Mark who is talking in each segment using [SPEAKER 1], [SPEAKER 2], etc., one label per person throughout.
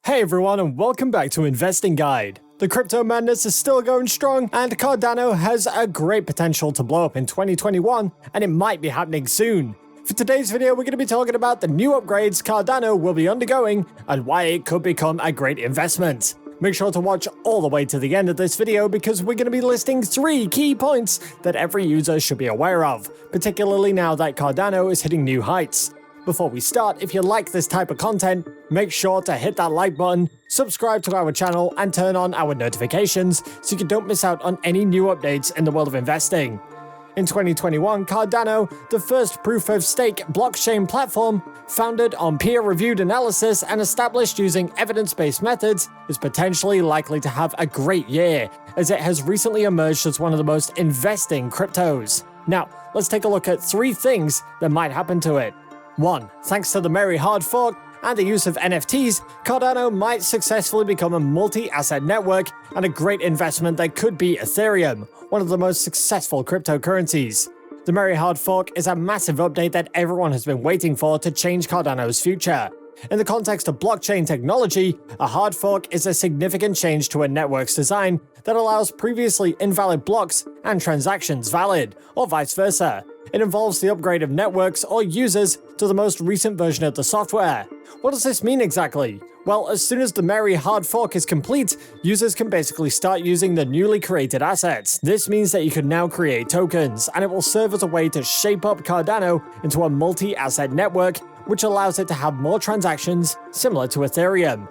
[SPEAKER 1] Hey everyone, and welcome back to Investing Guide. The crypto madness is still going strong, and Cardano has a great potential to blow up in 2021, and it might be happening soon. For today's video, we're going to be talking about the new upgrades Cardano will be undergoing and why it could become a great investment. Make sure to watch all the way to the end of this video because we're going to be listing 3 key points that every user should be aware of, particularly now that Cardano is hitting new heights. Before we start, if you like this type of content, make sure to hit that like button, subscribe to our channel, and turn on our notifications so you don't miss out on any new updates in the world of investing. In 2021, Cardano, the first proof-of-stake blockchain platform, founded on peer-reviewed analysis and established using evidence-based methods, is potentially likely to have a great year, as it has recently emerged as one of the most investing cryptos. Now, let's take a look at 3 things that might happen to it. 1. Thanks to the merry hard fork and the use of NFTs, Cardano might successfully become a multi-asset network and a great investment that could be Ethereum, one of the most successful cryptocurrencies. The merry hard fork is a massive update that everyone has been waiting for to change Cardano's future. In the context of blockchain technology, a hard fork is a significant change to a network's design that allows previously invalid blocks and transactions valid, or vice versa. It involves the upgrade of networks or users to the most recent version of the software. What does this mean exactly? Well, as soon as the merry hard fork is complete, users can basically start using the newly created assets. This means that you can now create tokens, and it will serve as a way to shape up Cardano into a multi-asset network, which allows it to have more transactions similar to Ethereum.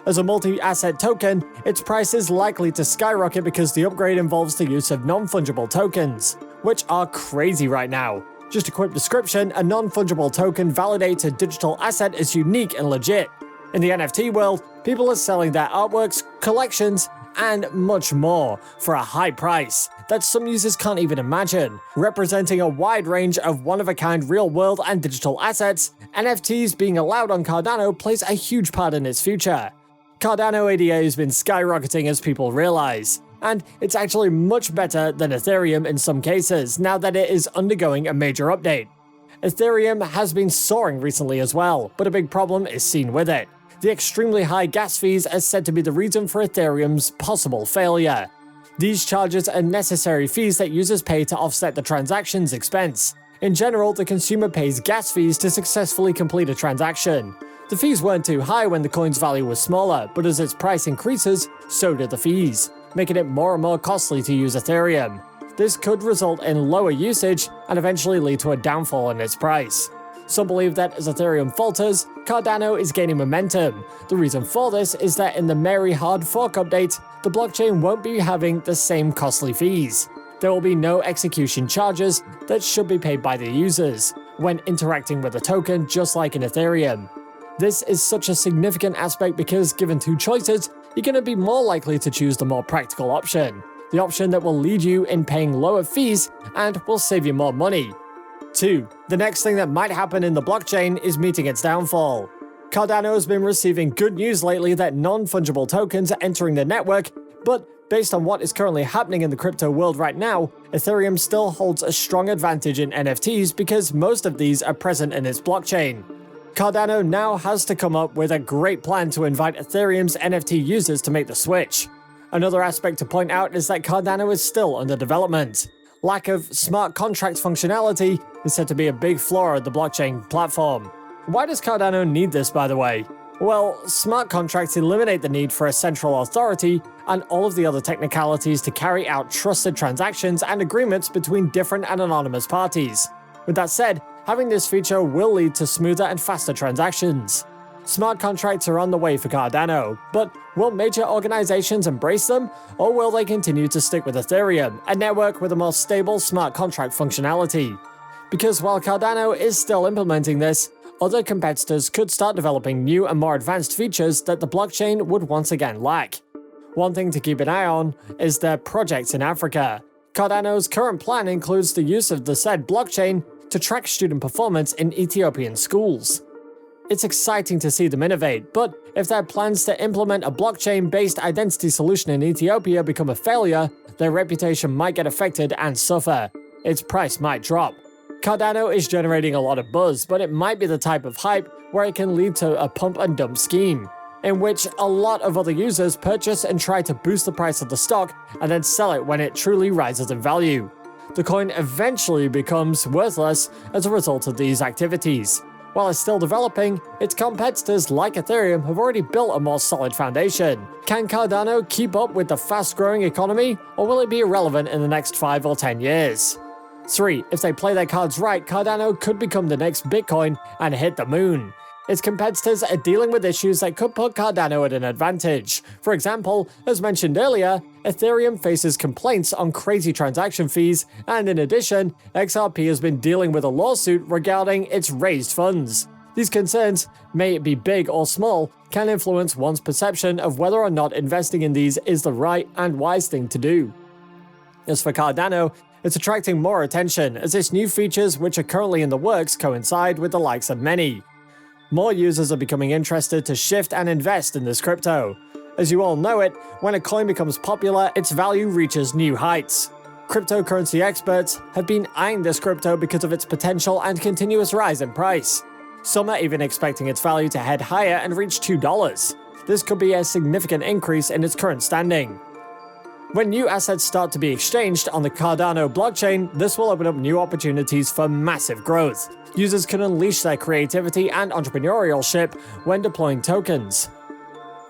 [SPEAKER 1] As a multi-asset token, its price is likely to skyrocket because the upgrade involves the use of non-fungible tokens, which are crazy right now. Just a quick description, a non-fungible token validates a digital asset as unique and legit. In the NFT world, people are selling their artworks, collections, and much more for a high price that some users can't even imagine. Representing a wide range of one-of-a-kind real-world and digital assets, NFTs being allowed on Cardano plays a huge part in its future. Cardano ADA has been skyrocketing as people realize, and it's actually much better than Ethereum in some cases now that it is undergoing a major update. Ethereum has been soaring recently as well, but a big problem is seen with it. The extremely high gas fees are said to be the reason for Ethereum's possible failure. These charges are necessary fees that users pay to offset the transaction's expense. In general, the consumer pays gas fees to successfully complete a transaction. The fees weren't too high when the coin's value was smaller, but as its price increases, so do the fees, making it more and more costly to use Ethereum. This could result in lower usage and eventually lead to a downfall in its price. Some believe that as Ethereum falters, Cardano is gaining momentum. The reason for this is that in the merry hard fork update, the blockchain won't be having the same costly fees. There will be no execution charges that should be paid by the users when interacting with a token, just like in Ethereum. This is such a significant aspect because given 2 choices, you're going to be more likely to choose the more practical option, the option that will lead you in paying lower fees and will save you more money. 2. The next thing that might happen in the blockchain is meeting its downfall. Cardano has been receiving good news lately that non-fungible tokens are entering the network, but based on what is currently happening in the crypto world right now, Ethereum still holds a strong advantage in NFTs because most of these are present in its blockchain. Cardano now has to come up with a great plan to invite Ethereum's NFT users to make the switch. Another aspect to point out is that Cardano is still under development. Lack of smart contract functionality is said to be a big flaw of the blockchain platform. Why does Cardano need this, by the way? Well, smart contracts eliminate the need for a central authority and all of the other technicalities to carry out trusted transactions and agreements between different and anonymous parties. With that said, having this feature will lead to smoother and faster transactions. Smart contracts are on the way for Cardano, but will major organizations embrace them, or will they continue to stick with Ethereum, a network with a more stable smart contract functionality? Because while Cardano is still implementing this, other competitors could start developing new and more advanced features that the blockchain would once again lack. One thing to keep an eye on is their projects in Africa. Cardano's current plan includes the use of the said blockchain to track student performance in Ethiopian schools. It's exciting to see them innovate, but if their plans to implement a blockchain-based identity solution in Ethiopia become a failure, their reputation might get affected and suffer. Its price might drop. Cardano is generating a lot of buzz, but it might be the type of hype where it can lead to a pump and dump scheme. in which a lot of other users purchase and try to boost the price of the stock and then sell it when it truly rises in value. The coin eventually becomes worthless as a result of these activities. While it's still developing, its competitors like Ethereum have already built a more solid foundation. Can Cardano keep up with the fast-growing economy, or will it be irrelevant in the next 5 or 10 years? 3. If they play their cards right, Cardano could become the next Bitcoin and hit the moon. Its competitors are dealing with issues that could put Cardano at an advantage. For example, as mentioned earlier, Ethereum faces complaints on crazy transaction fees, and in addition, XRP has been dealing with a lawsuit regarding its raised funds. These concerns, may it be big or small, can influence one's perception of whether or not investing in these is the right and wise thing to do. As for Cardano, it's attracting more attention as its new features, which are currently in the works, coincide with the likes of many. More users are becoming interested to shift and invest in this crypto. As you all know it, when a coin becomes popular, its value reaches new heights. Cryptocurrency experts have been eyeing this crypto because of its potential and continuous rise in price. Some are even expecting its value to head higher and reach $2. This could be a significant increase in its current standing. When new assets start to be exchanged on the Cardano blockchain, this will open up new opportunities for massive growth. Users can unleash their creativity and entrepreneurialship when deploying tokens.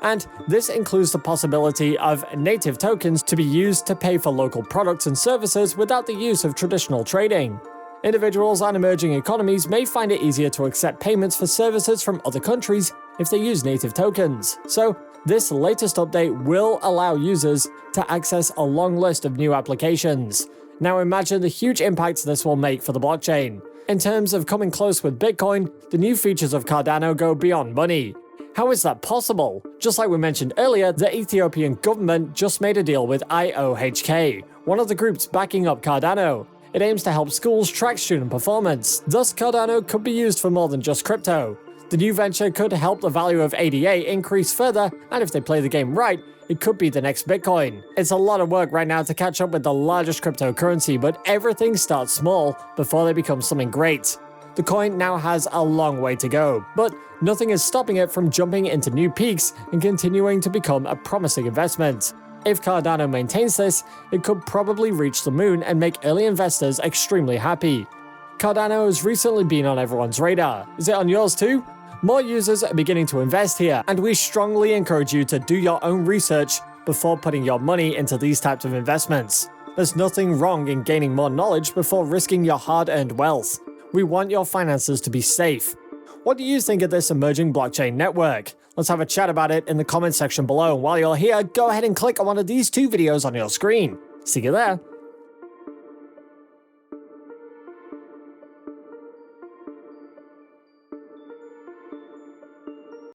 [SPEAKER 1] And this includes the possibility of native tokens to be used to pay for local products and services without the use of traditional trading. Individuals and emerging economies may find it easier to accept payments for services from other countries if they use native tokens. So, this latest update will allow users to access a long list of new applications. Now imagine the huge impact this will make for the blockchain. In terms of coming close with Bitcoin, the new features of Cardano go beyond money. How is that possible? Just like we mentioned earlier, the Ethiopian government just made a deal with IOHK, one of the groups backing up Cardano. It aims to help schools track student performance. Thus, Cardano could be used for more than just crypto. The new venture could help the value of ADA increase further, and if they play the game right, it could be the next Bitcoin. It's a lot of work right now to catch up with the largest cryptocurrency, but everything starts small before they become something great. The coin now has a long way to go, but nothing is stopping it from jumping into new peaks and continuing to become a promising investment. If Cardano maintains this, it could probably reach the moon and make early investors extremely happy. Cardano has recently been on everyone's radar. Is it on yours too? More users are beginning to invest here, and we strongly encourage you to do your own research before putting your money into these types of investments. There's nothing wrong in gaining more knowledge before risking your hard-earned wealth. We want your finances to be safe. What do you think of this emerging blockchain network? Let's have a chat about it in the comment section below. And while you're here, go ahead and click on one of these 2 videos on your screen. See you there.